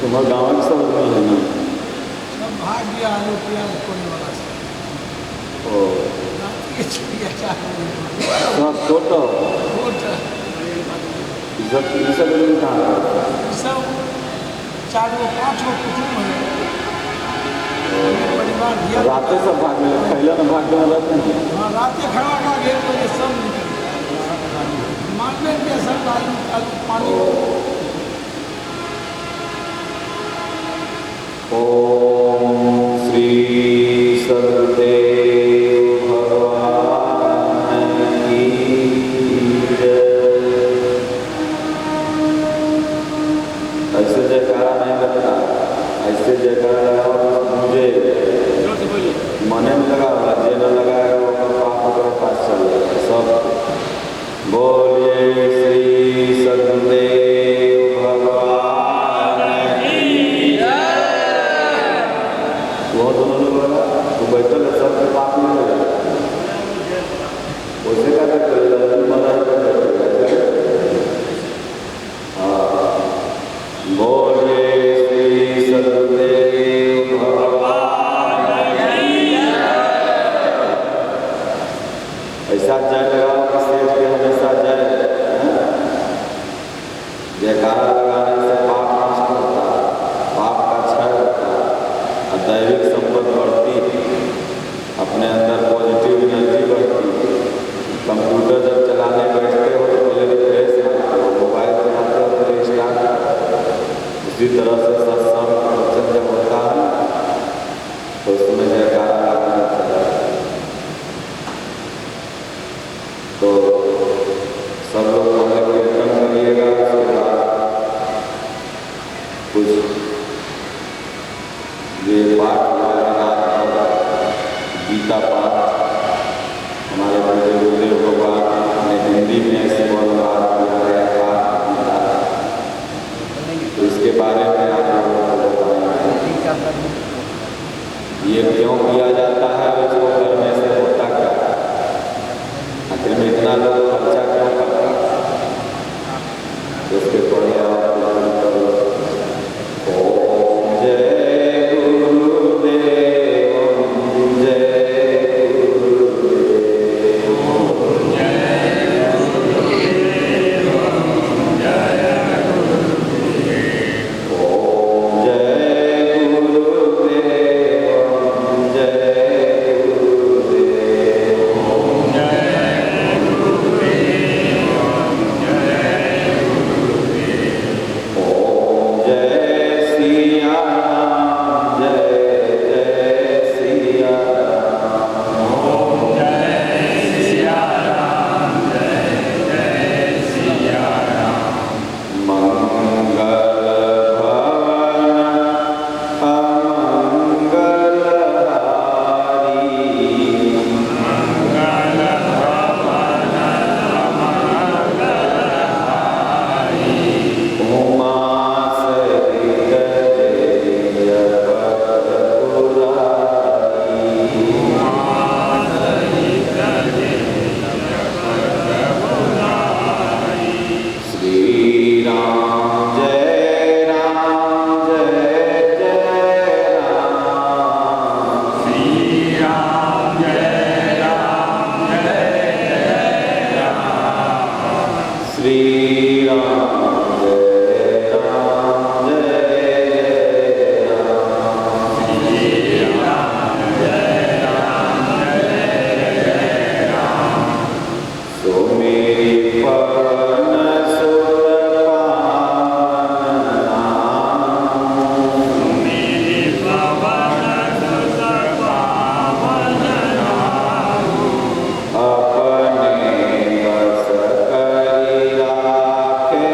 तुम्हारा गाँव में सब नहीं है ना? सब भाग गया आलू प्याज कोने वाला से। ओ ये छुट्टियाँ चार सब छोटा ये सब लोग कहाँ है? सब 4 गो 5 गो कुटुम्ब है। परिवार दिया रातें सब भाग गए, पहले ना भाग गए रहते हैं। हाँ रातें खड़ा का घेर को ये सब निकल मार्केट में सब आलू पानी ओम श्री सदगुरुदेव भगवान की जय। ऐसे जयकारा नहीं लगता, ऐसे जयकारा लगाओ मुझे मने में लगा होगा, जे न लगाएगा वो अपना पाप अपने पास चल जाएगा सब। बोलिए श्री सदगुरुदेव भगवान की जय। वो दोनों लोग लगा तो बैठल है, सबके पाप नहीं लगा वैसे क्या करते मना हाँ। बोलिए श्री सदगुरुदेव भगवान की जय। ऐसा जय लगाओ कि सेज के हमेशा जय। जयकारा लगाने से पाप नष्ट होता है, पाप का क्षय होता है और दैविक संपत्ति बढ़ती है, अपने अंदर पॉजिटिव एनर्जी बढ़ती है। कंप्यूटर जब चलाने बैठते हो तो पहले रिफ्रेश करते हो, मोबाइल चलाते हो तो रिस्टार्ट करते हो। उसी तरह से सत्संग प्रवचन जब होता है तो उसमें जयकारा लगाना चाहिए। तो सब लोग पहले कीर्तन करिएगा, उसके बाद कुछ ये पाठ गीता पाठ हमारे बड़े गुरुदेव भगवान ने हिंदी में ऐसे अनुवाद किया है पाठ गीता, तो इसके बारे में आप लोगों को बताएंगे ये क्यों किया जाता है, इसको करने से होता क्या, आखिर में इतना लोग खर्चा क्यों करता है, उसके पढ़े आप ओम जय गुरुदेव जय गुरुदेव जय गुरुदेव जय गुरुदेव ओम जय गुरुदेव जय गुरुदेव ओम जय गुरुदेव जय गुरुदेव ओम जय सिया राम जय जय सिया राम ओम जय सिया राम जय जय सिया राम मंगल भवन अमंगल हारी मंगल भवन अमंगल हारी उमा सहित जय पद पुरारी उमा सहित श्री राम जय राम जय जय राम श्री राम जय राम जय जय राम श्री राम जय राम जय जय राम श्री राम जय राम जय जय राम सो मेरी पवन सुत पावन नाम मेरी पवन सुत पावन नाम अपने बस करी राखे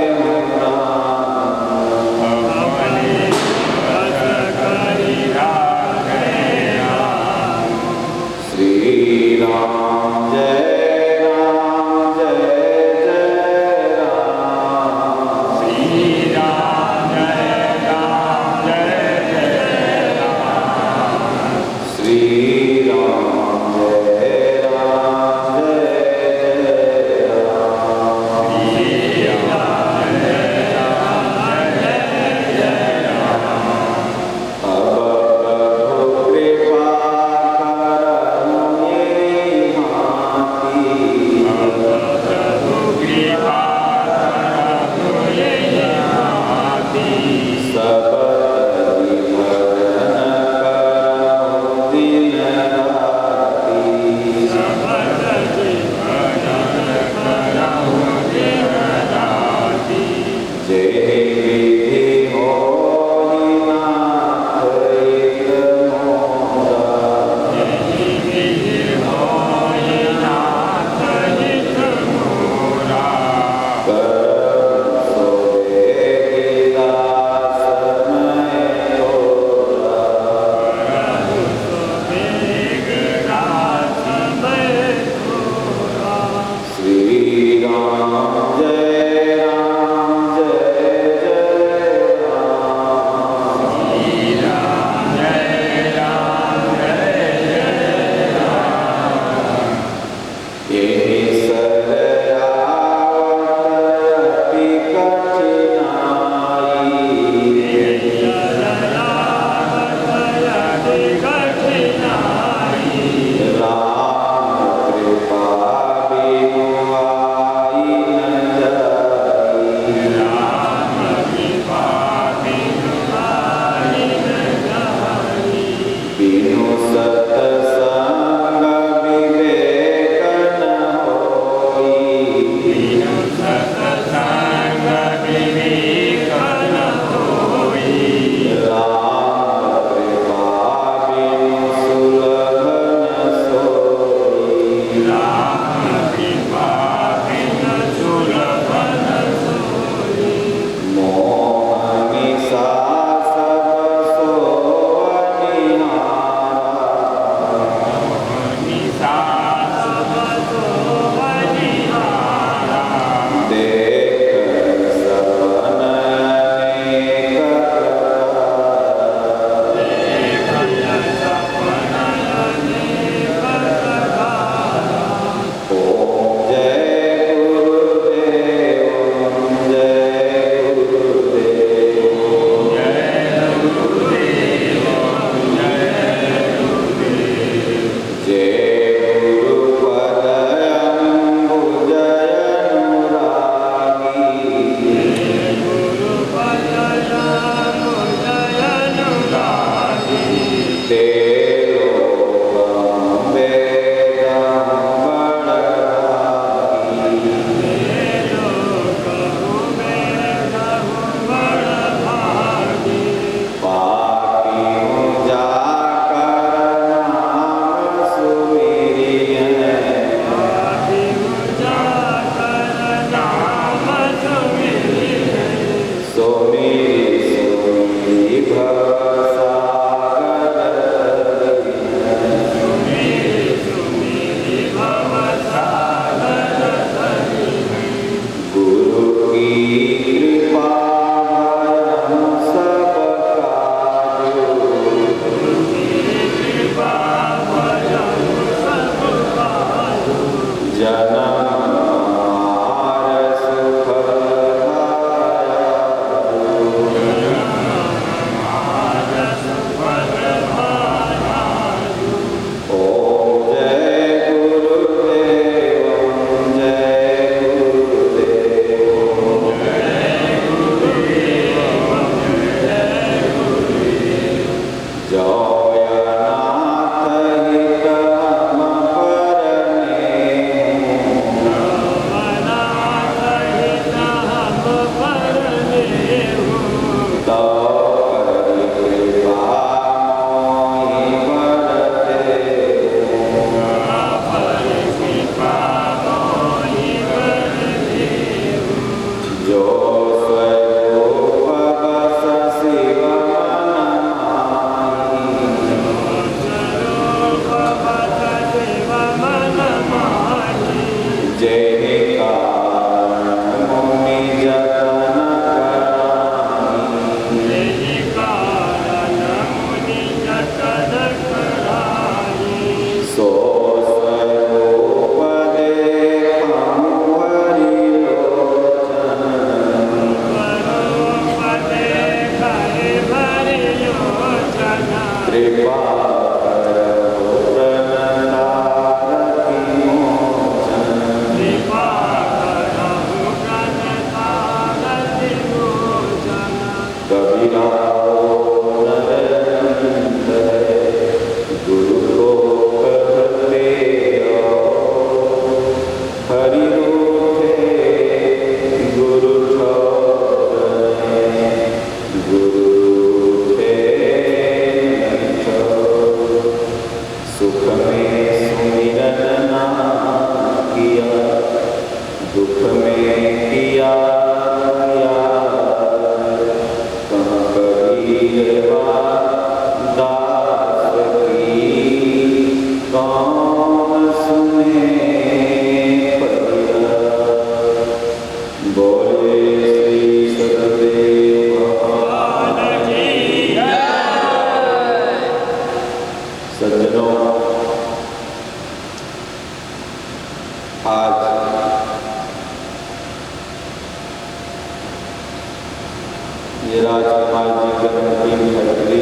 राजकुमार जी की नमकीन फैक्ट्री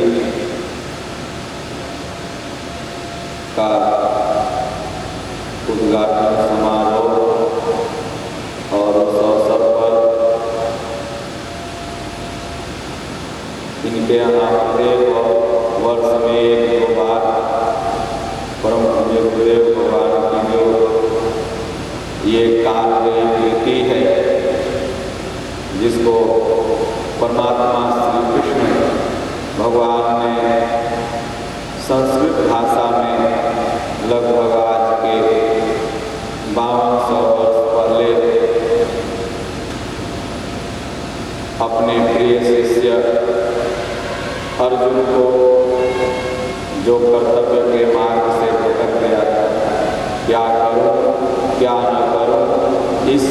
का उद्घाटन समारोह और उस अवसर पर इनके यहाँ प्रत्येक वर्ष में एक दो बार परम पूज्य गुरुदेव भगवान की जो ये काल गई कृति है, जिसको परमात्मा श्री कृष्ण भगवान ने संस्कृत भाषा में लगभग आज के 5200 वर्ष पहले अपने प्रिय शिष्य अर्जुन को, जो कर्तव्य के मार्ग से भटक गया था, क्या करूं क्या न करूं, इस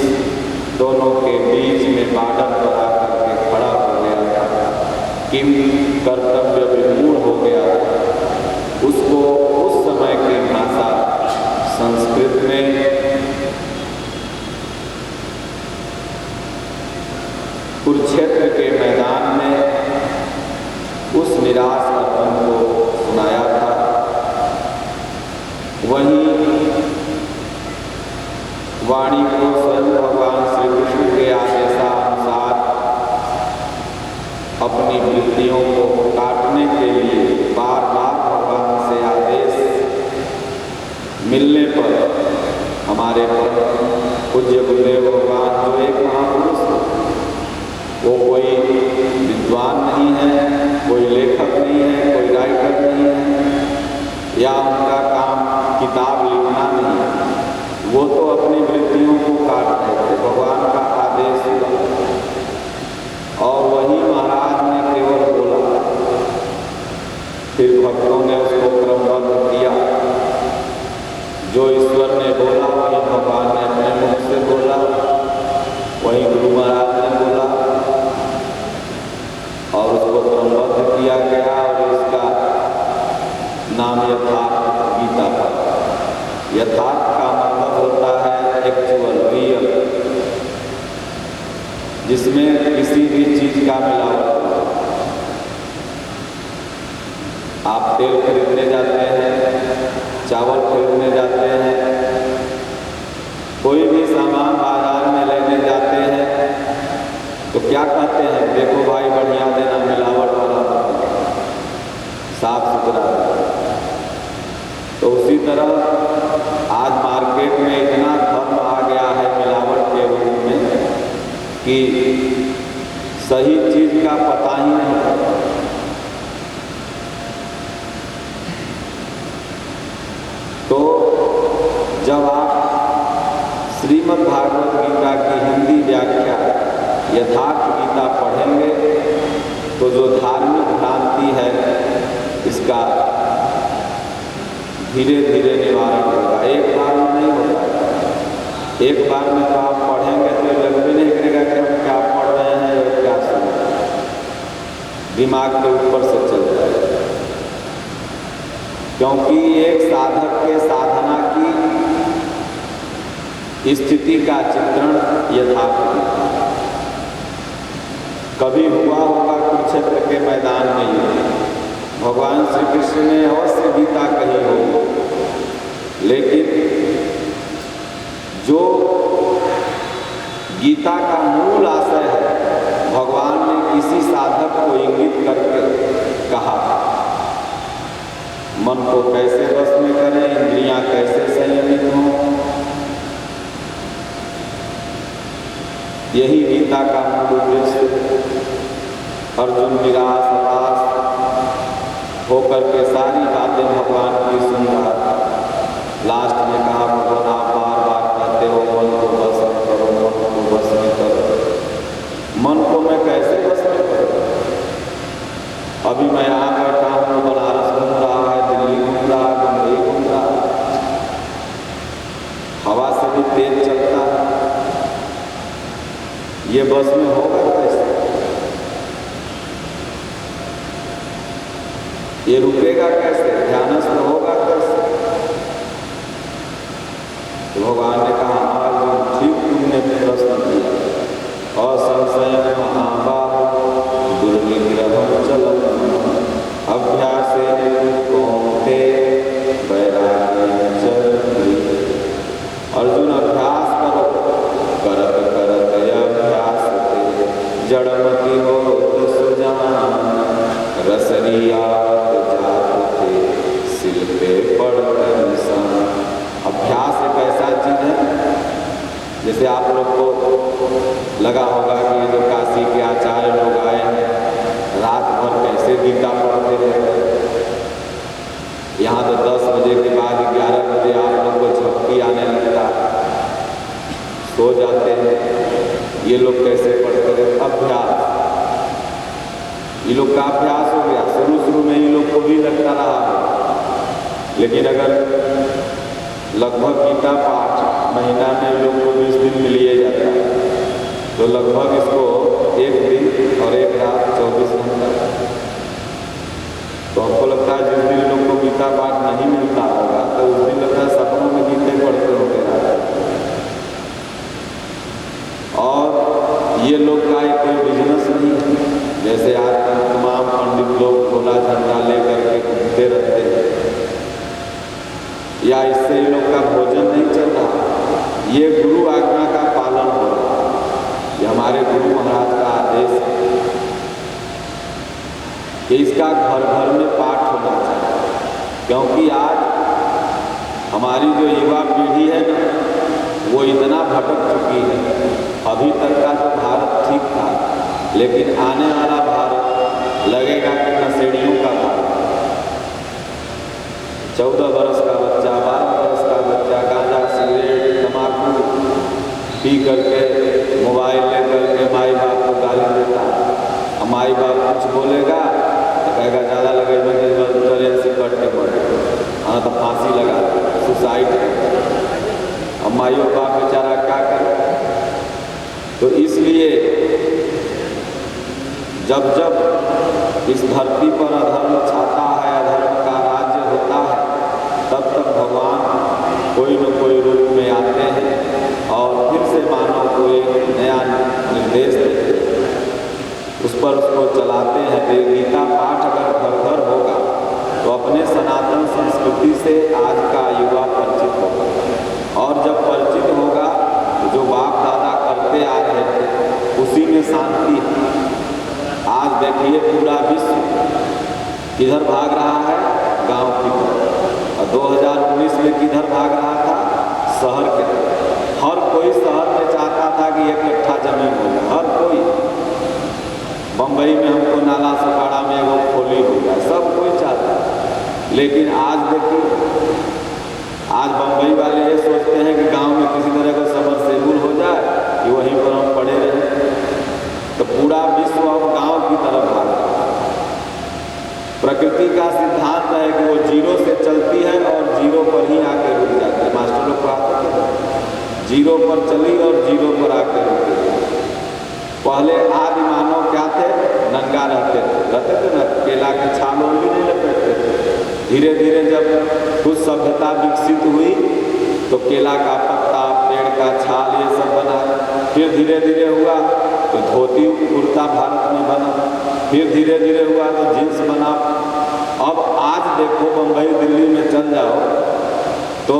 दोनों के बीच में बाडन बना करके खड़ा हो गया था, किम कर्तव्य विमूढ़ हो गया था। उसको उस समय की भाषा संस्कृत में कुरुक्षेत्र के मैदान में उस निराश अर्जुन को सुनाया था। वहीं वाणी को स्वयं भगवान श्री कृष्ण के आदेशानुसार अपनी वृत्तियों को काटने के लिए बार बार भगवान से आदेश मिलने पर हमारे पूज्य गुरुदेव भगवान जो एक महापुरुष, वो कोई विद्वान नहीं है, कोई लेखक नहीं है, कोई राइटर नहीं है, या उनका काम किताब लिखना नहीं है, वो तो अपनी वृत्तियों को काट रहे थे। भगवान का आदेश हुआ और वही महाराज ने केवल बोला, फिर भक्तों ने उसको क्रमबद्ध किया। जो ईश्वर ने बोला वही भगवान ने अपने मुख से बोला, वही गुरु महाराज ने बोला और उसको क्रमबद्ध किया गया और इसका नाम यथार्थ गीता पड़ा। यथार्थ का मतलब होता है एक्चुअल, रियल, जिसमें किसी भी चीज का मिलावट हो। आप तेल खरीदने जाते हैं, चावल खरीदने जाते हैं, कोई भी सामान बाजार में लेने जाते हैं तो क्या कहते हैं, देखो भाई बढ़िया देना, मिलावट वाला साफ सुथरा। तो उसी तरह आज मार्केट में इतना धर्म आ गया है मिलावट के रूप में कि सही चीज का पता ही नहीं पड़ता। तो जब आप श्रीमद् भागवत गीता की हिंदी व्याख्या यथार्थ गीता पढ़ेंगे तो जो धार्मिक भ्रांति है इसका धीरे धीरे निवारण होगा। एक बार में नहीं होता है। एक बार में तो आप पढ़ेंगे तो लग भी नहीं करेगा कि हम क्या पढ़ रहे हैं और क्या सुन रहे हैं, दिमाग के ऊपर से चल जाएगा। क्योंकि एक साधक के साधना की स्थिति का चित्रण यथार्थ है। कभी हुआ होगा कुरुक्षेत्र के मैदान में ही भगवान श्री कृष्ण ने अवश्य गीता कही हो, लेकिन जो गीता का मूल आशय है भगवान ने किसी साधक को इंगित करके कहा, मन को कैसे वश में करें, इंद्रियां कैसे संयमित हों। यही गीता का मूल उद्देश्य। अर्जुन निराश हताश होकर के सारी बातें भगवान की सुन रहा था। लास्ट में कहा, भगवान आप बार बार कहते हो मन को वश में करो, मन को वश में करो। मन को मैं कैसे वश में करूँ? अभी मैं यहाँ बैठा हूँ, बनारस घूम रहा है, दिल्ली घूम रहा है, मुंबई घूम रहा है, हवा से भी तेज चलता है, ये बस में होगा कैसे? ये रुकेगा कैसे? ध्यानस्थ होगा कैसे? तो भगवान ने कहा, अर्जुन ठीक तुमने प्रश्न किया, असंशय महाबाहो दुर्गे जड़मती हो तो सुजान, रसरियात जात थे सिल पे पड़कर निशान। अभ्यास एक ऐसा चीज है, जैसे आप लोग को लगा होगा कि ये जो काशी के आचार्य लोग आए हैं रात भर कैसे गीता पढ़ते रहते हैं। यहाँ तो 10 बजे के बाद 11 बजे आप लोग को झपकी आने लगता, सो जाते हैं। ये लोग कैसे पढ़ते रहते? अभ्यास, ये लोग का अभ्यास हो गया। शुरू में ये लोग को भी लगता रहा, लेकिन अगर लगभग गीता पाठ महीना में लोग को 20 दिन में लिए जाता है, तो लगभग इसको एक दिन और एक रात 24 घंटा। तो हमको लगता है जिस दिन लोग को गीता पाठ नहीं मिलता होगा तो उस दिन लगता है सपनों में गीते पढ़ते होंगे रात। और ये लोग का एक कोई बिजनेस नहीं है, जैसे आज तमाम पंडित लोग गोला झंडा लेकर के घूमते रहते हैं, या इससे इन लोग का भोजन नहीं चल रहा। ये गुरु आज्ञा का पालन हो रहा है, ये हमारे गुरु महाराज का आदेश है कि इसका घर घर में पाठ होना चाहिए। क्योंकि आज हमारी जो युवा पीढ़ी है ना, वो इतना भटक चुकी है। अभी तक का तो भारत ठीक था, लेकिन आने वाला भारत लगेगा कि नशेड़ियों का भारत। 14 वर्ष का बच्चा, 12 वर्ष का बच्चा गांजा सिगरेट तम्बाकू पी करके मोबाइल ले करके माई बाप को गाली देता है। माई बाप कुछ बोलेगा तो कहेगा ज़्यादा लगे ट्रेन से कट के पड़े, हाँ तो फांसी लगा सुसाइड। अब माइयों बाप बेचारा क्या करे? तो इसलिए जब जब इस धरती पर अधर्म छाता है, अधर्म का राज्य होता है, तब तक भगवान कोई न कोई रूप में आते हैं और फिर से मानव को एक नया निर्देश देते हैं, उस पर उसको चलाते हैं। गीता पाठ अगर घर घर होगा तो अपने सनातन संस्कृति से आज का युवा परिचित होगा, और जब परिचित होगा तो जो बाप दादा करते आ रहे थे उसी में शांति है। आज देखिए पूरा विश्व किधर भाग रहा है? गांव की तरफ। और 2019 में किधर भाग रहा था? शहर के तरफ। हर कोई शहर में चाहता था कि एक कट्ठा जमीन हो जाए, हर कोई। बम्बई में हमको नाला सुपाड़ा में वो खोली हो जाए, सब कोई चाहता है। लेकिन आज देखिए, आज बम्बई वाले ये सोचते हैं कि गांव में किसी तरह का सबमर्सिबल हो जाए कि वहीं पर हम पड़े रहें। तो पूरा विश्व अब गांव की तरफ भाग रहा है। प्रकृति का सिद्धांत है कि वो जीरो से चलती है और जीरो पर ही आके रुक जाती है। मास्टर लोग पढ़ाते थे, जीरो पर चली और जीरो पर आके रुकी। पहले आदि मानव क्या थे? नंगा रहते थे ना, केला के छाल भी नहीं लपेटते थे। धीरे धीरे जब कुछ सभ्यता विकसित हुई तो केला का पत्ता, पेड़ का छाल ये सब बना। फिर धीरे धीरे हुआ तो धोती कुर्ता भारत में बना। फिर धीरे धीरे हुआ तो जींस बना। अब आज देखो बम्बई दिल्ली में चल जाओ तो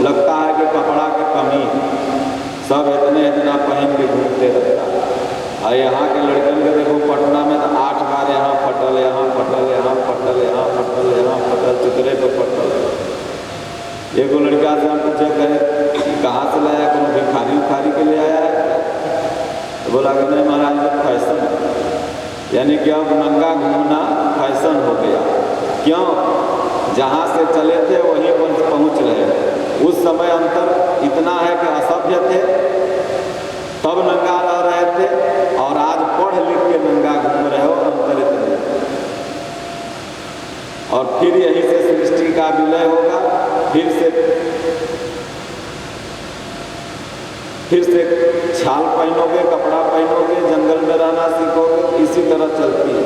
लगता है कि कपड़ा की कमी है, सब इतना पहन के घूमते रहता है। और यहाँ के लड़कन के देखो पटना में तो 8 बार यहाँ फटल, यहाँ फटल, यहाँ फटल, यहाँ फटल, यहाँ फटल, चितरे पे फटल। एक लड़का से हम पूछे कहे कहाँ से लाया? कौन भिखारी उखारी के ले आया है? तो बोला कि नहीं महाराज ये फैशन है। यानी कि अब नंगा घूमना फैशन हो गया। क्यों? जहाँ से चले थे वहीं पर पहुँच रहे। उस समय अंतर इतना है कि असभ्य थे तब नंगा रह रहे थे, और आज पढ़ लिख के नंगा घूम रहे हो, अंतर इतने। और फिर यहीं से सृष्टि का विलय होगा, फिर से छाल पहनोगे, कपड़ा पहनोगे, जंगल में रहना सीखोगे, इसी तरह चलती है।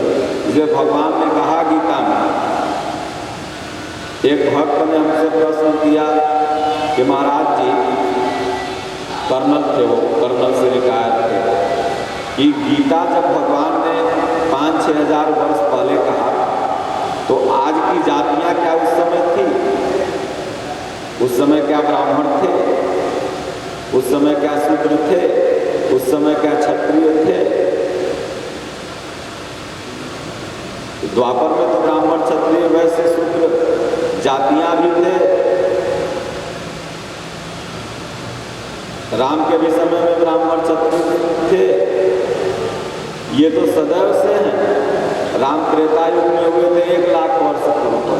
इसे भगवान ने कहा गीता में। एक भक्त ने हमसे प्रश्न किया कि महाराज जी, कर्नल थे वो, कर्नल से रिटायर थे, कि गीता जब भगवान ने 5-6 हज़ार वर्ष पहले कहा तो आज की जातियां क्या उस समय थी? उस समय क्या ब्राह्मण थे? उस समय क्या शूद्र थे? उस समय क्या क्षत्रिय थे? द्वापर में तो ब्राह्मण क्षत्रिय वैश्य शूद्र जातियां भी थे। राम के भी समय में ब्राह्मण क्षत्रिय थे। ये तो सदैव से हैं। राम त्रेता युग में हुए थे 1 लाख वर्ष पूर्व।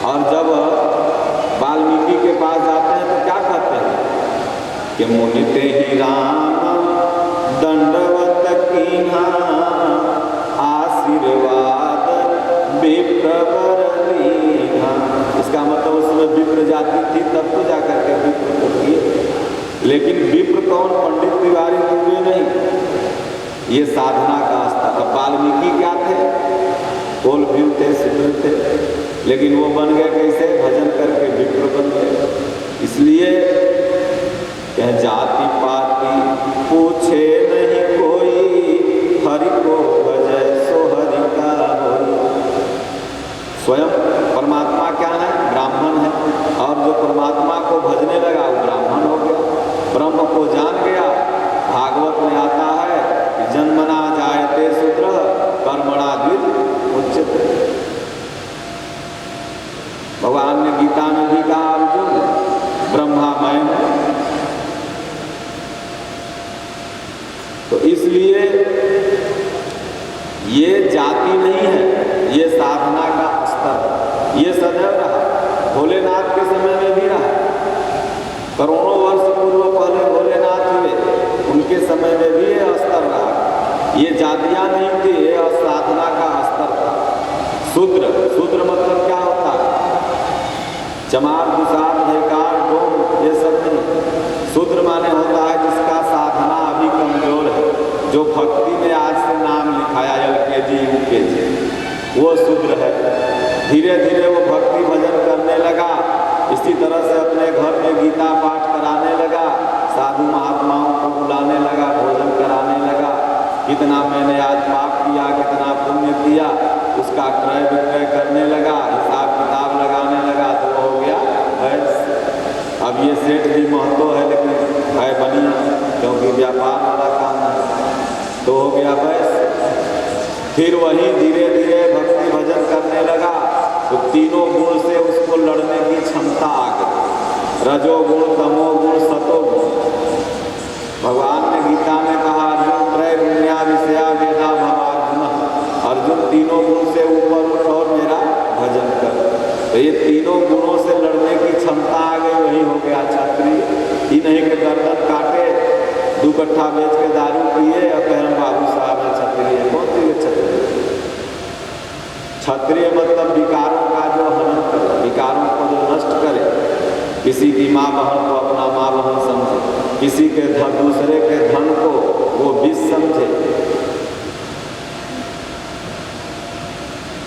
और जब वाल्मीकि के पास जाते हैं तो क्या कहते हैं कि मुनिते ही राम दंडवत कीन्हा आशीर्वाद विप्रवर दीन्हा। इसका मतलब उसमें विप्र जाति थी तब तो जाकर के विप्र को किए। लेकिन विप्र कौन? पंडित तिवारी दुबे नहीं, ये साधना का स्तर। अब वाल्मीकि क्या थे? कोल भीम थे, शूद्र थे, लेकिन वो बन गए कैसे? भजन करके विप्र बन गए। इसलिए यह जाति पाति पूछे नहीं कोई, हरि को भजै सो हरि का होई। स्वयं परमात्मा क्या है? ब्राह्मण है। और जो परमात्मा को भजने लगा वो ब्राह्मण हो गया, ब्रह्म को जान गया। भागवत में आता है कि जन्मना जायते शूद्र कर्मणा द्विज उच्यते। भगवान ने गीता में भी कहा अर्जुन ब्रह्मामय है। तो इसलिए ये जाति नहीं है, ये साधना का स्तर। ये सदैव रहा, भोलेनाथ के समय में भी रहा। करोड़ों वर्ष पूर्व पहले भोलेनाथ हुए, उनके समय में भी ये स्तर रहा। ये जातियां नहीं थी, ये साधना का स्तर था। शूद्र, शूद्र मतलब क्या होता है? चमार, दुसार, ढेकार, डोम, ये सब नहीं। शूद्र माने होता है जिसका साधना अभी कमजोर है, जो भक्ति में आज से नाम लिखाया LKG UKG, वो शूद्र है। धीरे धीरे वो भक्ति भजन करने लगा। इसी तरह से अपने घर में गीता पाठ कराने लगा, साधु महात्माओं को बुलाने लगा, भोजन कराने लगा। कितना मैंने आज पाप किया, कितना पुण्य किया, उसका क्रय विक्रय करने लगा, हिसाब किताब लगाने लगा। तो हो गया बस। अब ये सेठ भी महत्व है, लेकिन है बनिया, क्योंकि व्यापार वाला काम है, तो हो गया बस। फिर वही धीरे धीरे भक्ति भजन करने लगा, तो तीनों गुण से उसको लड़ने की क्षमता आ गई। रजोगुण, तमोगुण, सतोगुण। भगवान ने गीता में कहा अर्जुन त्रय गुण्या विषया वेदा भवार्जुन। अर्जुन तीनों गुण से ऊपर उठ और मेरा भजन कर। तो ये तीनों गुणों से लड़ने की क्षमता आ गई, वही हो गया क्षत्रिय। ही नहीं कि गर्दन काटे, 2 कट्ठा बेच के दारू पिए और कहें बाबू साहब है क्षत्रिय। कौन सी क्षत्रिय? क्षत्रिय मतलब विकारों का जो हनन करे, विकारों को जो नष्ट करे। किसी की माँ बहन को अपना माँ बहन समझे, किसी के दूसरे के धन को वो विष समझे,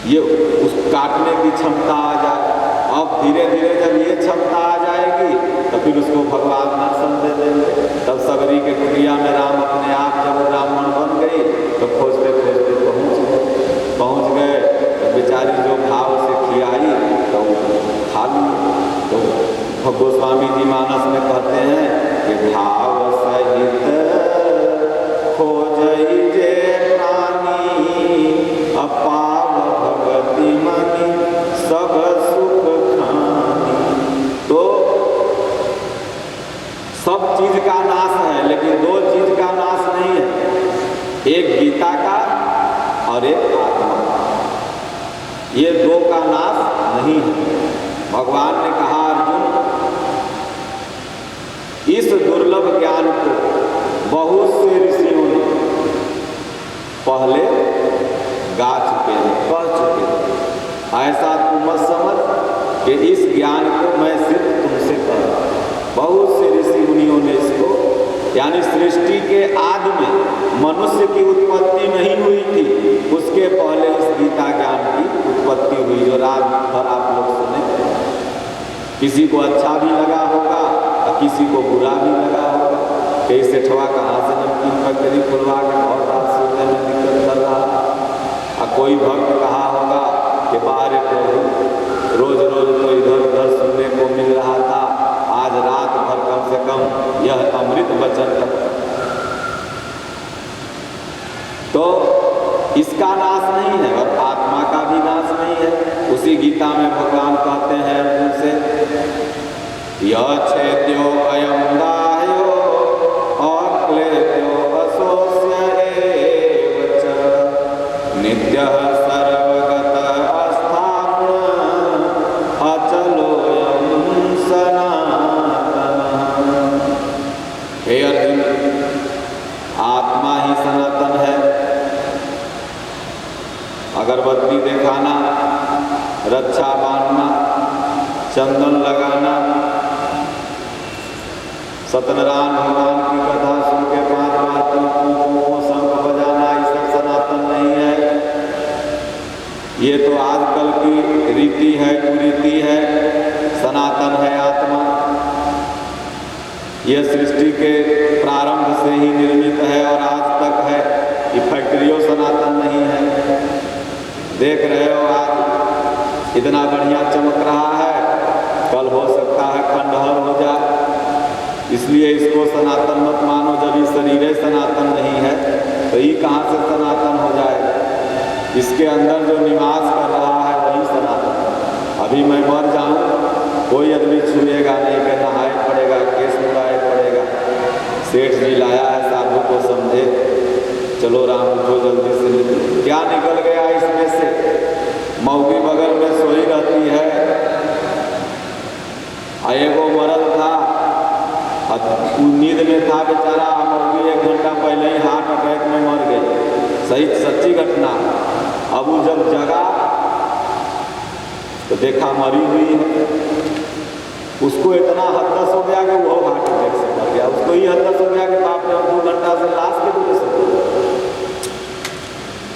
ये उस काटने की क्षमता आ जाए। अब धीरे धीरे जब ये क्षमता आ जाएगी तो फिर उसको भगवान दर्शन दे देंगे। तब सबरी के कुटिया में राम अपने आप जब ब्राह्मण बन गई तो खोजते खोजते पहुँच गए। तो बेचारी जो भाव से खियाई तो खा ली। तो गोस्वामी जी मानस में कहते हैं कि भाव सहित खोजई जे प्राणी, अपाव भगति मनि सब सुख खानी। तो सब चीज का नाश है, लेकिन 2 चीज का नाश नहीं है, एक गीता का और एक आत्मा का। ये 2 का नाश नहीं है। भगवान ने कहा अर्जुन इस दुर्लभ ज्ञान को बहुत से ऋषियों ने पहले गा चुके हैं, कह चुके हैं। ऐसा तू मत समझ कि इस ज्ञान को मैं सिर्फ तुमसे कह रहा हूं। बहुत से ऋषि मुनियों ने इसको, यानी सृष्टि के आदि में मनुष्य की उत्पत्ति नहीं हुई थी, उसके पहले इस गीता ज्ञान की उत्पत्ति हुई, जो रात भर आप लोग सुने। किसी को अच्छा भी लगा होगा और किसी को बुरा भी लगा होगा। कई सेठवा कहाँ से नमकीन फैक्ट्री खुलवा के और रात सोने में दिक्कत कर रहा है। और कोई भक्त कहा होगा कि बाहर प्रभु रोज रोज तो इधर उधर सुनने को मिल रहा था, आज रात भर कम से कम यह अमृत वचन कर। तो इसका नाश नहीं है और आत्मा का भी नाश नहीं है। उसी गीता में भगवान कहते हैं अर्जुन से, यच्छेद्यो अयं दाह्यो अक्लेद्यो अशोष्य एव च नित्यः सर्वगतः अस्थाणुः अचलोऽयं सनातनः। हे अर्जुन, आत्मा ही सनातन है। अगरबत्ती दिखाना, रक्षा बांधना, चंदन लगाना, सत्यनारायण भगवान की कथा सुन के 5 बार को शंख बजाना, ये सब सनातन नहीं है। ये तो आजकल की रीति है, कुरीति है। सनातन है आत्मा। यह सृष्टि के प्रारंभ से ही निर्मित है और आज तक है। ये फैक्ट्रियों सनातन नहीं है। देख रहे हो आज इतना बढ़िया चमक रहा है, कल हो सकता है खंडहर हो जाए। इसलिए इसको सनातन मत मानो। जब ये शरीर सनातन नहीं है तो ये कहाँ से सनातन हो जाएगा? इसके अंदर जो निवास कर रहा है वही सनातन। अभी मैं मर जाऊँ, कोई आदमी छुएगा नहीं, कि नहाए पड़ेगा, केस मुड़ाए पड़ेगा। सेठ जी लाया है, साधु को समझे, चलो राम उठो जल्दी से निकलो। क्या निकल गया इसमें से? मौगी बगल में सोई रहती है। एगो मरद था, नींद में था बेचारा, मौगी 1 घंटा पहले ही हार्ट अटैक में मर गई। सही सच्ची घटना। अब वो जब जगा तो देखा मरी हुई है। उसको इतना हदस हो गया कि वो हार्ट अटैक से मर गया। उसको ये हदस हो गया कि बाप ने 2 घंटा से लाश के दूर से।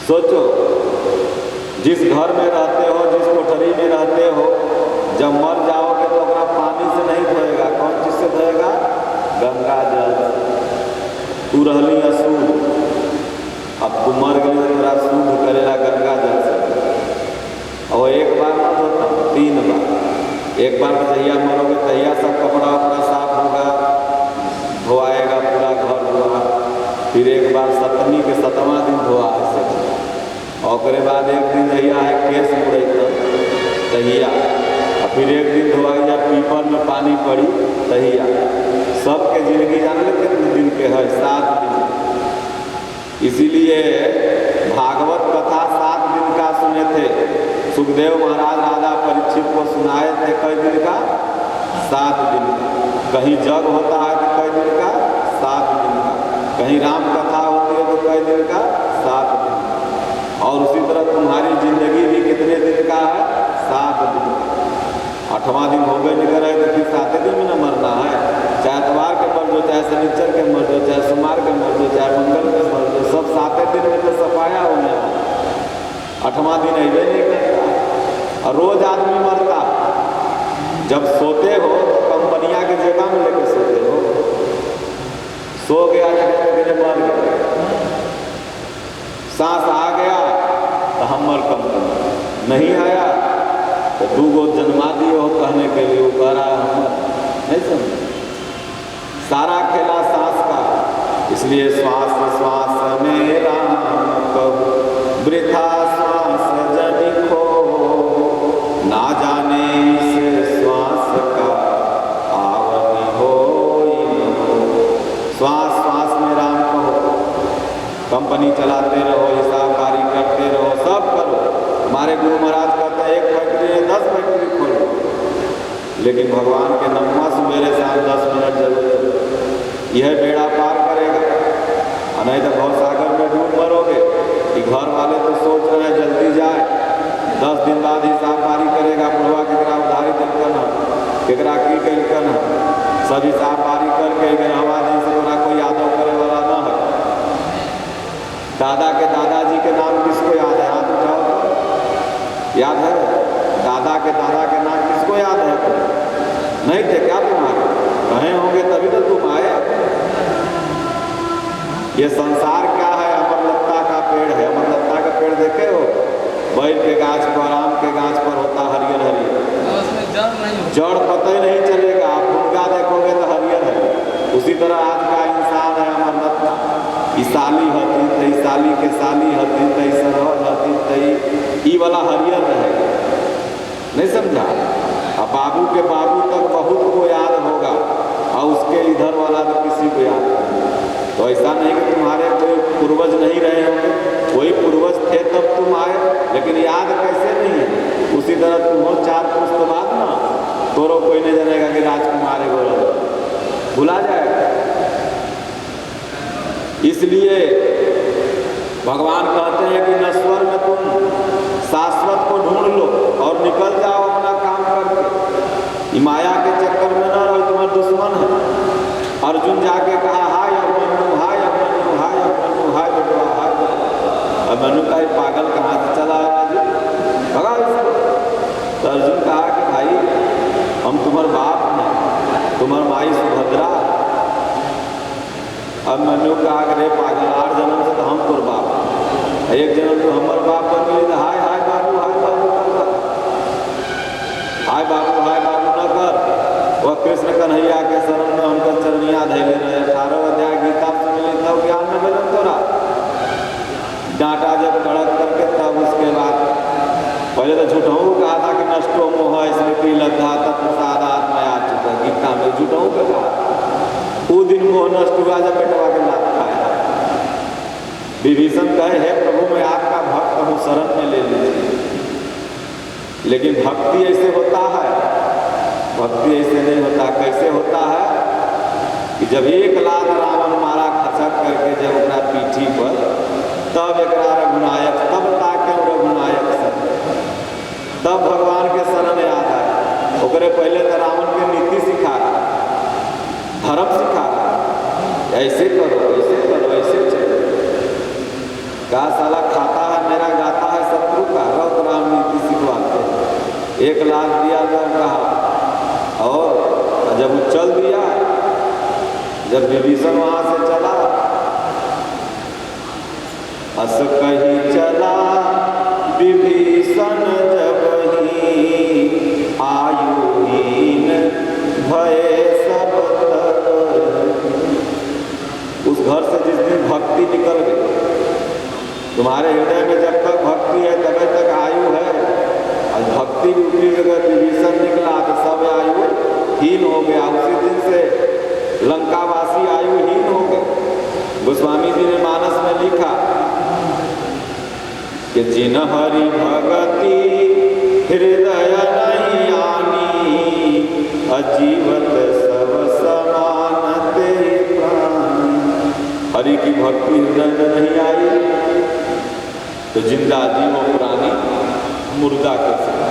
सोचो, जिस घर में रहते हो, जिस कोठरी में रहते हो, जब मर जाओगे तो अपना पानी से नहीं धोएगा। कौन चीज से धोएगा? गंगा जल। तू रहली अशुद्ध, अब तू मर गई तो तेरा शुद्ध करेला गंगा जल से। और 1 बार ना धोता, 3 बार। 1 बार तो जहिया मरोगे तहिया सब कपड़ा वपड़ा साफ होगा, धोआएगा, पूरा घर धोआ। फिर 1 बार सप्तमी के 7वां दिन धोआ ऐसे। और उसके बाद 1 दिन जहिया है केस मुड़े तहिया। फिर 1 दिन धोआ या पीपल में पानी पड़ी तहिया। सबके जिंदगी जान ले कितने दिन के है? 7 दिन। इसीलिए भागवत कथा 7 दिन का सुने थे। सुखदेव महाराज राजा परीक्षित को सुनाए थे। कई दिन का? 7 दिन का। कहीं जग होता है तो कई दिन का? 7 दिन का। कहीं राम कथा होती है तो कई दिन का? 7 दिन का। और उसी तरह तुम्हारी जिंदगी भी कितने दिन का है? 7 दिन का। 8वां दिन हो गए निकल रहे तो फिर 7 दिन में न मरना है। चाहे इतवार के मर जो, चाहे शनिचर के मर जो, चाहे सोमवार के मर जो, चाहे मंगल के मर जो, सब 7 दिन में तो सफाया होने वाला। 8वां दिन अबे नहीं करता। और रोज आदमी मरता। जब सोते हो तो कंपनिया के जेबा में लेके सोते हो। सो गया जगह मर गया। सांस आ गया तो हमर कंपनी, नहीं आया तो 2 गो जन्मा दिए हो कहने के लिए, वो कह रहा है हम नहीं समझे। सारा खेला सांस का। इसलिए श्वास श्वास में राम कहू, वृथा श्वास जनि खो, ना जाने इस श्वास का आवनी हो। श्वास श्वास में राम कहो। कंपनी चलाते रहो, हिसाबकारी करते रहो, सब करो। हमारे गुरु महाराज कहते हैं 1 फैक्ट्री है 10 फैक्ट्री खोलो, लेकिन भगवान के नमवा सुबेरे शाम 10 मिनट जरूर। यह बेड़ा पार करेगा। और नहीं तो भवसागर में डूब मरोगे। कि घर वाले तो सोच रहे हैं जल्दी जाए, 10 दिन बाद हिसाबकारी करेगा। बुढ़वा केकरा उधारी दिलकन है, केकरा की कलकन है, सब हिसाबकारी करके 11वां दिन से तोरा कोई यादव करे वाला न है। दादा के दादाजी के नाम किसको याद है? हाथ उठाओ तो। याद है? दादा के नाम किसको याद है? नहीं थे क्या तुम्हारे? कहे होंगे तभी तो तुम आए। ये संसार क्या है? अमरलता का पेड़ है। अमरलता का पेड़ देखे हो? बैल के गाछ पर, आम के गाछ पर होता हरियर हरियर, जड़ पता ही नहीं चलेगा। आप फुनगा देखोगे तो हरियर है। उसी तरह आज का इंसान है अमरलता। ई साली हती तई साली के साली हती तई सरहज हती तई ई वाला हरियर रहेगा, नहीं समझा। अब बाबू के बाबू तक बहुत को याद होगा और उसके इधर वाला तो किसी को याद नहीं। तो ऐसा नहीं कि तुम्हारे कोई पूर्वज नहीं रहे होंगे, वही पूर्वज थे तब तुम आए, लेकिन याद कैसे नहीं है। उसी तरह तुम हो 4 पुस्त बाद ना तोरो कोई नहीं जानेगा कि राजकुमार है गोरख, भुला जाएगा। इसलिए भगवान कहते हैं कि नश्वर में तुम शाश्वत को ढूंढ लो और निकल जाओ अपना काम करके। माया के चक्कर में न रहो, तुम्हारा दुश्मन है। अर्जुन जाके कहा हाय अभिमन्यु हाय अभिमन्यु हाय अभिमन्यु हाय बेटवा हाय। अभिमन्यु का ये पागल कहाँ से चला आया जी, भगा इसको। तो अर्जुन कहा कि भाई हम तुम्हारे बाप हैं, तुम्हारी माई सुभद्रा। अभिमन्यु कहा कि रे पागल 8 जन्म से तो हम तोर बाप, एक जन्म तो हमार बाप बन गई तो हाय हाय बाबू न कर, हाय बाबू न कर। वह कृष्ण कन्हैया के शरण में उनका चरनिया धैले रहे। 18 अध्याय गीता सुन ली तब ज्ञान में मिलन तोरा। डांटा जब कड़क करके तब उसके बाद पहले तो झूठों कहा था कि नष्टो मोह स्मृति लब्धा तब प्रसादात मया चुका, गीता में झूठों का कहा। वो दिन मोह नष्ट हुआ जब बेटवा के लात खाया। विभीषण कहे हे प्रभु मैं आपका भक्त हूँ, शरण में ले लीजिए। लेकिन भक्ति ऐसे होता है, भक्ति ऐसे नहीं होता। कैसे होता है कि जब 1 लाख रावण मारा खचक करके जब अपना पीठी पर, तब एक रघुनायक, तब ताके रघुनायक सब, तब भगवान के शरण याद आए। ओकरे पहले तो रावण के नीति सिखा रहा, धर्म सिखा रहा, ऐसे करो ऐसे चलो। कहा साला खाता है मेरा गाता है शत्रु का, रौत राम नीति सिखवाते। 1 लाख दिया तो कहा, और जब वो चल दिया, जब विभीषण वहां से चला, अस कही चला विभीषण जब ही आयुहीन भय सब तक। उस घर से जिस दिन भक्ति निकल गई, तुम्हारे हृदय में जब तक भक्ति है तब तक आयु है, और भक्ति रूपी जगह विभीषण निकला तो सब आयु हीन हो गया। उसी दिन से लंकावासी आयुहीन हो गए। गोस्वामी जी ने मानस में लिखा कि जिन हरि भगति हृदय नहीं आनी, अजीवत सब समान तेरे प्राण। हरि की भक्ति हृदय में नहीं आई तो जिंदा जीवो प्राणी मुर्दा कर सकता।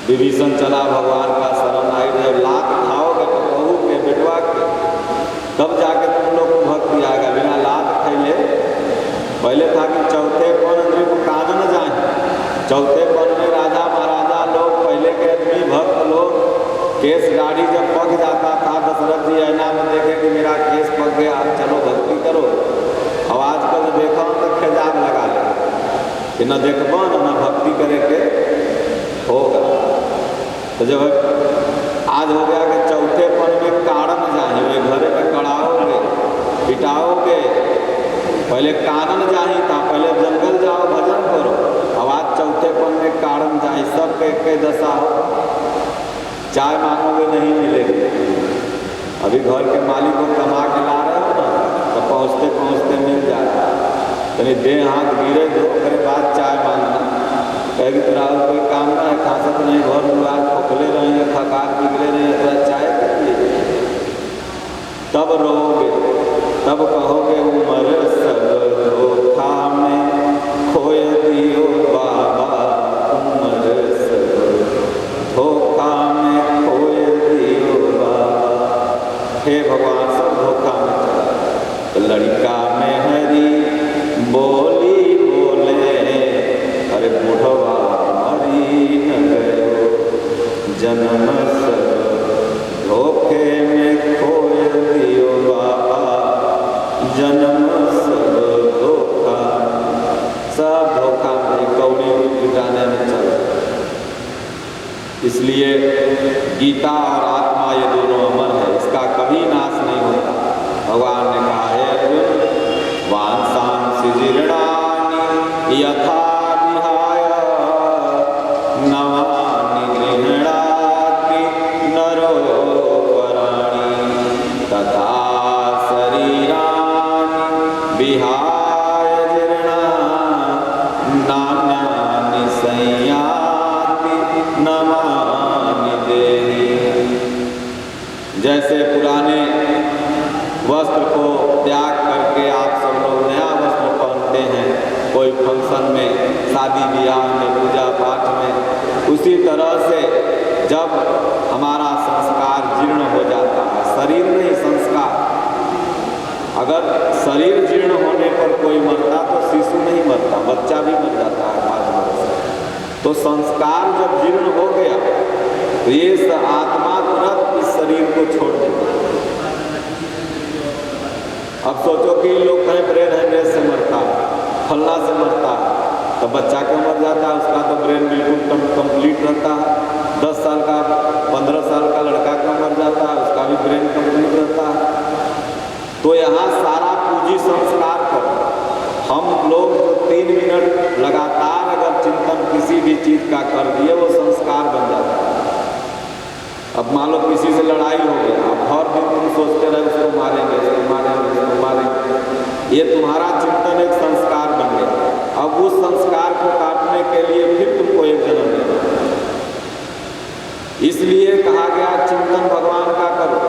विभीषण चला भगवान का शरण आई, जब लात खाओगे तो बहू के बेटवा के, तब जाके तुम लोग को भक्ति आएगा। बिना लात खैले पहले था कि चौथे पन को कान न जाए। चौथे पन में राजा महाराजा लोग, पहले के आदमी भक्त लोग, केस दाढ़ी जब पक जाता था, दशरथ जी ऐना में देखे कि मेरा केस पक गया, चलो भक्ति करो। अब आजकल देखो तो खेजाब लगा ले कि न देखबो न भक्ति करे के होगा। तो जब आज हो गया कि चौथे पन में कारण जाए, घरे में कड़ाओगे पिटाओगे। पहले कानन जाही था, पहले जंगल जाओ भजन करो। अब आज चौथे पन में कारण जाए, सब के दशा हो। चाय मांगोगे नहीं मिलेगी। अभी घर के मालिक को कमा के ला रहे हो ना, तो पहुँचते पहुँचते मिल जाएगा। यानी देह हाथ गिरे दो, फिर बाद चाय मांगना। कहेगी तेरा कोई काम ना है, खासत नहीं, घर दुआर खोखले रहेंगे, थकान बिगड़े रहेंगे, तो चाय पीजिए। तब रोगे, तब कहोगे उम्र सब धोखा में खोए दियो बाबा, उम्र सब धोखा में खोए दियो बाबा। हे भगवान सब धोखा में चला। तो लड़का में हरी बोली बोले, अरे बुढ़वा मरी न गयो, जन्म सब धोखे में खोए दियो बाबा, जन्म सब धोखा। सब धोखा में कौड़ी जुटाने में चला। इसलिए गीता और आत्मा ये दोनों अमर है, इसका कभी नाश नहीं होता। भगवान ने कहा है अर्जुन विहाय जीर्णा नान्यानि संयाति नमामि देहि। जैसे पुराने वस्त्र को त्याग करके आप सब लोग नया वस्त्र पहनते हैं कोई फंक्शन में, शादी ब्याह में, पूजा पाठ में, उसी तरह से जब हमारा संस्कार जीर्ण हो जाता है, शरीर नहीं संस्कार, अगर शरीर जीर्ण होने पर कोई मरता तो शिशु नहीं मरता, बच्चा भी मर जाता है 5 वर्ष। तो संस्कार जब जीर्ण हो गया तो ये आत्मा तुरंत इस शरीर को छोड़ देता है। अब सोचो कि लोग कहीं ब्रेन हेमरेज से मरता है, फलना से मरता है, तो बच्चा क्यों मर जाता है? उसका तो ब्रेन बिल्कुल कंप्लीट रहता है। 10 साल का 15 साल का लड़का क्यों मर जाता है? उसका भी ब्रेन कंप्लीट रहता है। तो यहाँ सारा पूंजी संस्कार पर हम लोग जो 3 मिनट लगातार अगर चिंतन किसी भी चीज का कर दिए वो संस्कार बन जाता है। अब मान लो किसी से लड़ाई हो गई, अब हर दिन तुम सोचते रहे उसको मारेंगे, इसको मारेंगे, इसको मारेंगे, ये तुम्हारा चिंतन एक संस्कार बन गया। अब उस संस्कार को काटने के लिए फिर तुमको एक जन्म लेना। इसलिए कहा गया चिंतन भगवान का करो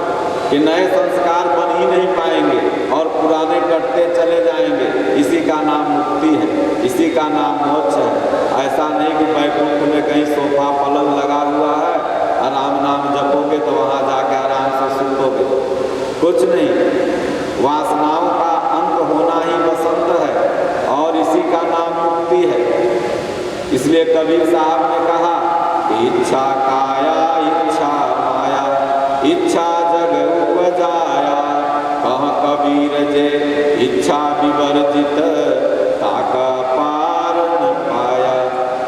कि नए संस्कार बन ही नहीं पाएंगे और पुराने कटते चले जाएंगे। इसी का नाम मुक्ति है, इसी का नाम मोक्ष है। ऐसा नहीं कि बैकुंठ में कहीं सोफा पलंग लगा हुआ है, राम नाम जपोगे तो वहाँ जाके आराम से सुतोगे, कुछ नहीं। वासनाओं का अंत होना ही बसंत है और इसी का नाम मुक्ति है। इसलिए कबीर साहब ने कहा इच्छा काया इच्छा माया, इच्छा जग उपजाया, कह कबीर जे इच्छा विवर्जित ताका पार न पाया।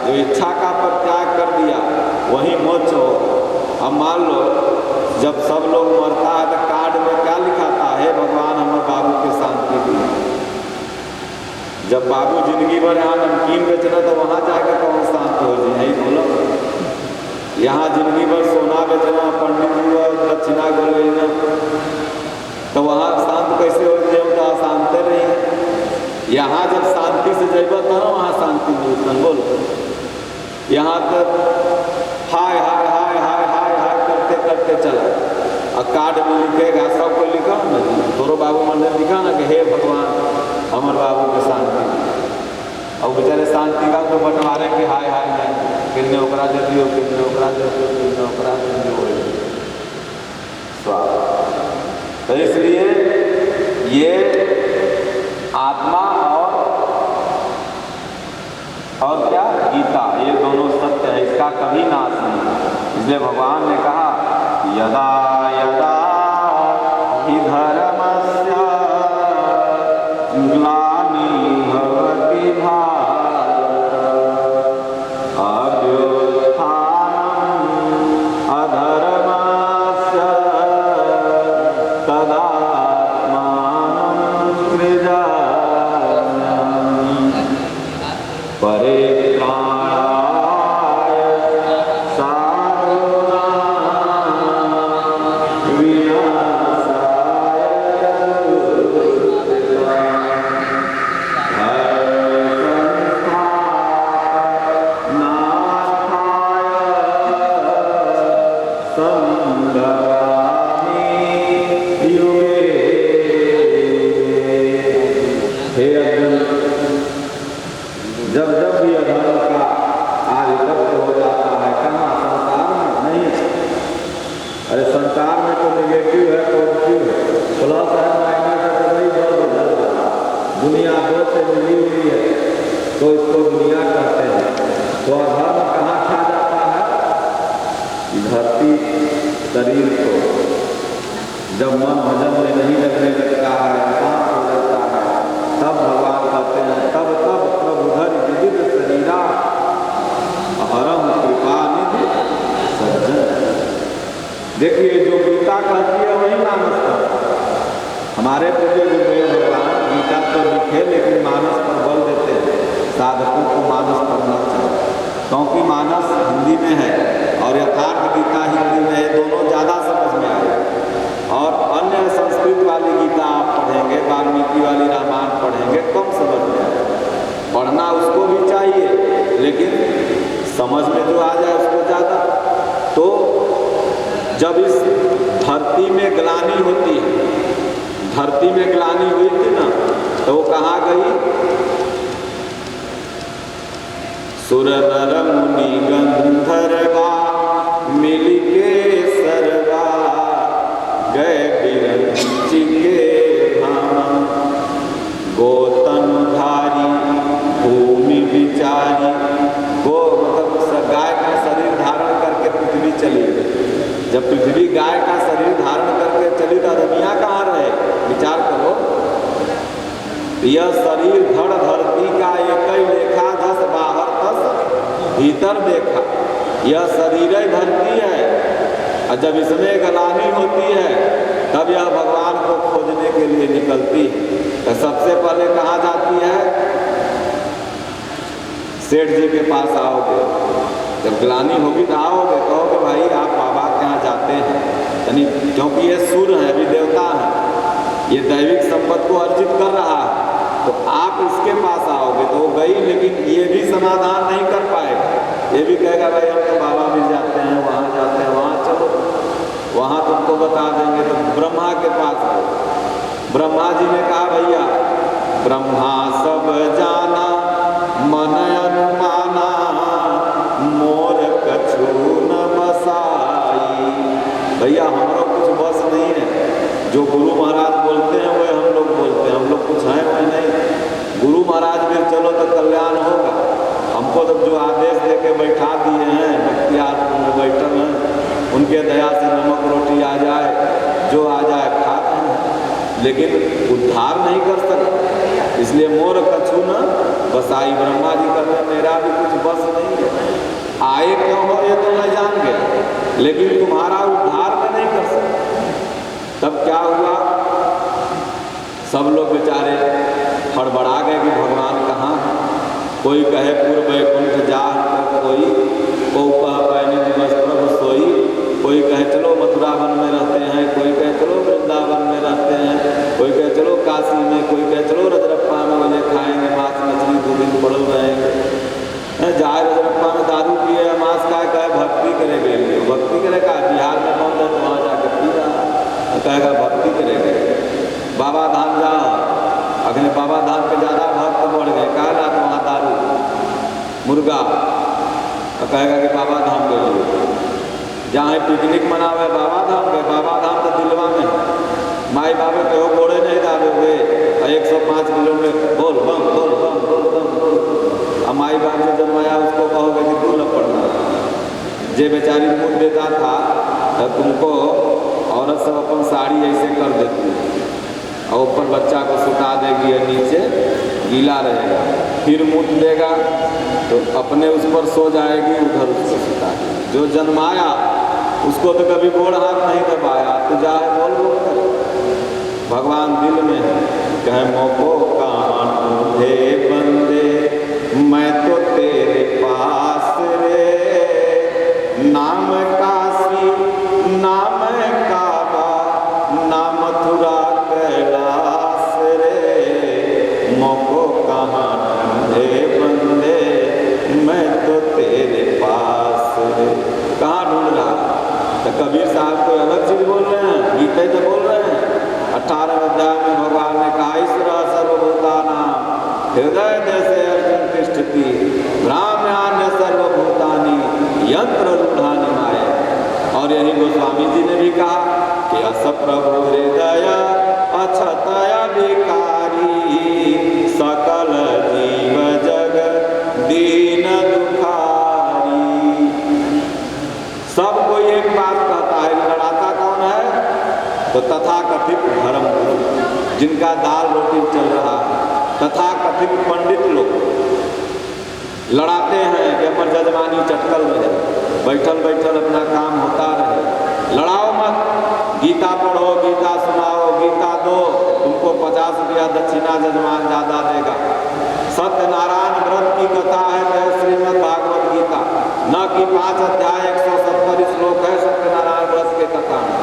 जो इच्छा का परित्याग कर दिया वही मोक्ष हो। अब मान लो जब सब लोग मरता है तो कार्ड में क्या लिखाता है? भगवान हमें बाबू की शांति दी। जब बाबू जिंदगी भर यहाँ नमकीन बेचना तो वहाँ जाकर कौन शांत हो जाए? बोलो, यहाँ जिंदगी भर सोना बेचना, पंडित जी दक्षिणा गोलेना, तो वहाँ शांत कैसे हो जाए? तो अशांत नहीं। यहाँ जब शांति से जैबा था ना वहाँ शांति मिलता। बोलो, यहाँ तक हाय हाय हाय हाय हाय हाय करते करते चला। और कार्ड में लिखेगा, सबको लिखा ना, तोरो बाबू मंदिर लिखा ना कि हे भगवान हमारे बाबू के शांति। और बेचारे शांति का तो बंटवारे के हाय हाय हाय, किन्ने ओकरा दे दियो, किन्ने ओकरा दे दियो, किन्ने ओकरा दे दियो। स्वागत। तो इसलिए ये आत्मा और क्या गीता, ये दोनों सत्य है, इसका कभी नाश नहीं। इसलिए भगवान ने कहा यदा यदा हि धर्मस्य ग्लानि भवति भारत अभ्युत्थानम् अधर्मस्य तदात्मानं सृजाम्यहम् परित्राणाय जब जब भी अधर्म का आधिपत्य हो जाता है, कहाँ? संसार में नहीं। अरे संसार में तो नेगेटिव है, पॉजिटिव है, प्लस है माइनस है, तो नहीं बदल। दुनिया दो से मिली हुई है तो इसको दुनिया कहते हैं। तो अधर्म कहाँ खा जाता है? धरती शरीर को। जब मन भजन में नहीं लगने लगता है, शांत हो जाता है, तब भगवान कहते हैं तब तब प्रभु धरि विविध शरीरा अहरम कृपा निधि सज्जन। देखिए जो गीता कहती है वही मानस करता है। हमारे पूज्य गुरुदेव भगवान गीता तो लिखे लेकिन मानस पर बल देते हैं, साधकों को मानस पढ़ना चाहिए, क्योंकि मानस हिंदी में है और यथार्थ गीता हिंदी में है, दोनों ज़्यादा समझ में आए। और अन्य संस्कृत वाली गीता आप पढ़ेंगे, वाल्मीकि वाली रामायण पढ़ेंगे, लेकिन समझ में जो आ जाए उसको ज़्यादा। तो जब इस धरती में ग्लानि होती है, धरती में ग्लानि हुई थी ना, तो वो कहाँ गई? सुर नर मुनि गंधर्वा मिलके सरवा गए बिरंची के धाम। गोतनधारी भूमि विचारी, गो मतलब गाय का शरीर धारण करके पृथ्वी चली गई। जब पृथ्वी गाय का शरीर धारण करके चली तो आदमियाँ कहाँ रहे? विचार करो। यह शरीर धड़ धरती का एक ही लेखा, जस बाहर तस भीतर देखा। यह शरीर ही धरती है, और जब इसमें ग्लानि होती है तब यह भगवान को खोजने के लिए निकलती है। तो सबसे पहले कहाँ जाती है? सेठ जी के पास आओगे, जब ग्लानि होगी तो आओगे, कहोगे भाई आप बाबा के यहाँ जाते हैं, यानी क्योंकि ये सूर्य है, अभी देवता है, ये दैविक संपत्ति को अर्जित कर रहा है, तो आप इसके पास आओगे। तो वो गई, लेकिन ये भी समाधान नहीं कर पाएगा। ये भी कहेगा भाई हम तो बाबा भी जाते हैं, वहाँ जाते हैं, वहाँ चलो, वहाँ तुमको बता देंगे। तो ब्रह्मा के पास गए। ब्रह्मा जी ने कहा भैया ब्रह्मा सब जाना मन अनुमाना, मोर कछु न बसाई। भैया हमारा कुछ बस नहीं है, जो गुरु महाराज बोलते हैं वह हम लोग बोलते हैं, हम लोग कुछ हैं वह नहीं। गुरु महाराज भी चलो तो कल्याण होगा। हमको तो जो आदेश देके बैठा दिए हैं, बख्तियारपुर में बैठल हैं, उनके दया से नमक रोटी आ जाए, जो आ जाए खाते हैं, लेकिन उद्धार नहीं कर सकते। इसलिए मोर कछु न बसाई। ब्रह्मा जी कहते मेरा भी कुछ बस नहीं है, आए क्यों हो ये तो मैं जान गया, लेकिन तुम्हारा उद्धार मैं नहीं कर सकता। तब क्या हुआ? सब लोग बेचारे हड़बड़ा गए कि भगवान कहाँ है। कोई कहे पूर्व वैकुंठ जा, कोई पैनी दिवस प्रभु सोई, कोई कहे चलो मथुरा वन में रहते हैं, कोई कहे चलो वृंदावन में रहते हैं, कोई कहे चलो काशी में, कोई कहे चलो रजरप्पा में मुझे खाएंगे मांस मछली, 2 दिन पड़ल रहेंगे। जाए रजरप्पा में दारू पिए मांस खाए, कहे भक्ति करेंगे, भक्ति करेगा। बिहार में बंद है तो वहाँ जाकर पी रहा, कहेगा भक्ति करेंगे। बाबा धाम जाओ, अगले बाबा धाम पे ज़्यादा भक्त बढ़ गए, कहला तो वहाँ दारू मुर्गा, कहेगा कि बाबा धाम गए। जहाँ पिकनिक मनावे बाबा धाम गए, बाबा धाम तो दिलवा में माई बाबे कहो घोड़े नहीं दाबोगे, 105 किलोमीटर बोल बम बोल बम बोल बम बोल। अब माई बाप जो जन्माया उसको कहोगे कि तू न पढ़ना। जे बेचारी दूध देता था तो तुमको औरत सब अपन साड़ी ऐसे कर देती है और ऊपर बच्चा को सुता देगी और नीचे गीला रहेगा, फिर मूत देगा तो अपने उस पर सो जाएगी, उधर उसको सुता देगी। जो जन्माया उसको तो कभी गोड़ हाथ नहीं दबाया, तो जाए बोल बोल कर। भगवान दिल में है, कहे मोको कान हे बंदे मैं तो तेरे पास रे, नाम काशी नाम काबा नाम मथुरा कैलाश रे, मोको कान हे बंदे मैं तो तेरे पास रे। कहाँ ढूंढ रहा? तो कबीर साहब कोई अलग चीज बोल रहे हैं, गीता ही तो बोल रहे हैं। 18 अध्याय में भगवान ने कहा ईश्वर सर्वभूतानां हृदय जैसे अर्जुन तिष्ठति, भ्राम्यान्य सर्वभूतानि यंत्र रूढ़ानि माया। और यही गोस्वामी जी ने भी कहा कि अस प्रभु हृदय अछतय विकारी, सकल जीव जग दीन दुखारी। सब कोई एक बात कहता है, लड़ाता कौन है? तो तथाकथित धर्म गुरु, जिनका दाल रोटी चल रहा है, तथाकथित पंडित लोग लड़ाते हैं कि अमर जजमानी चटकल में है, बैठल बैठल अपना काम होता रहे। लड़ाओ मत, गीता पढ़ो, गीता सुनाओ, गीता दो, तुमको 50 रुपया दक्षिणा जजमान ज़्यादा देगा। सत्यनारायण व्रत की कथा है तो श्रीमद् भागवत गीता, न कि 5 अध्याय 170 श्लोक है सत्यनारायण व्रत के कथा में,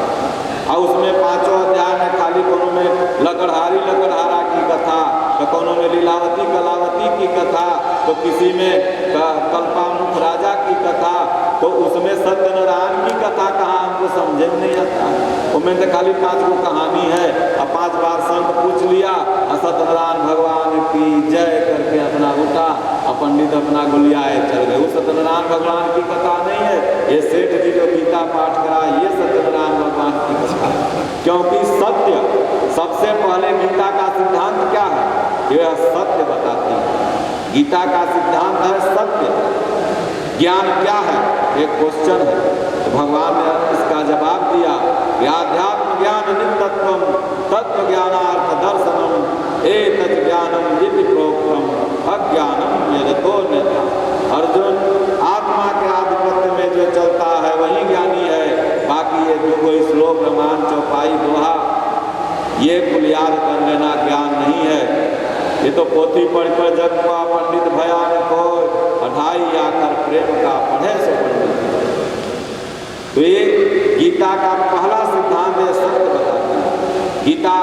और उसमें 5 अध्याय में खाली कोनो में लकड़हारी लकड़हारा की कथा, तो कोनो में लीलावती कलावती की कथा, तो किसी में कल्पामुख राजा की कथा, तो उसमें सत्यनारायण की कथा कहाँ हमको समझ में नहीं आता। उसमें तो खाली 5 गो कहानी है और 5 बार संत पूछ लिया और सत्यनारायण भगवान की जय करके अपना उठा और पंडित अपना गुलियाए चल गए। वो सत्यनारायण भगवान की कथा नहीं है। ये सेठ जी जो गीता पाठ करा ये सत्यनारायण भगवान की कथा है। क्योंकि सत्य सबसे पहले गीता का सिद्धांत क्या है? यह सत्य बताती है। गीता का सिद्धांत है सत्य। ज्ञान क्या है? एक क्वेश्चन है, तो भगवान ने इसका जवाब दिया कि आध्यात्म ज्ञान नित्यत्वम तत्व ज्ञानार्थ दर्शनम एतत् ज्ञानम इति प्रोक्तम अज्ञानम यदतोन्यथा। अर्जुन, आत्मा के आधिपत्य में जो चलता है वही ज्ञानी है। बाकी ये जो कोई श्लोक रामायण चौपाई दोहा ये कुल याद कर लेना ज्ञान नहीं है। ये तो पोथी पढ़ कर जग हुआ पंडित भयानक हो, अढ़ाई आकर प्रेम का पढ़े सो पंडित। तो ये गीता का पहला सिद्धांत है, सत्य बताती है। गीता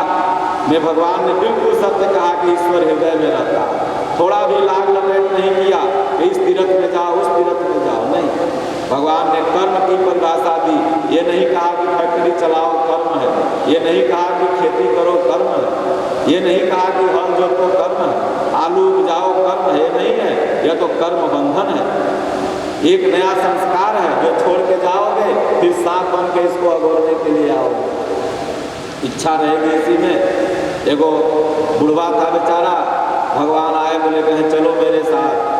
में भगवान ने बिल्कुल सत्य कहा कि ईश्वर हृदय में रहता है। थोड़ा भी लाग लपेट नहीं किया कि इस तीर्थ में जाओ उस तीर्थ में जाओ, नहीं। भगवान ने कर्म की परिभाषा दी। ये नहीं कहा कि फैक्ट्री चलाओ कर्म है, ये नहीं कहा कि खेती करो कर्म है, ये नहीं कहा कि हल जोतो कर्म है, आलू उपजाओ कर्म है, ये नहीं है। यह तो कर्म बंधन है। एक नया संस्कार है जो छोड़ के जाओगे फिर सांप बन के इसको अगोरने के लिए आओगे। इच्छा रहेगी इसी में। एगो बुढ़वा था बेचारा, भगवान आए बोले कहें चलो मेरे साथ।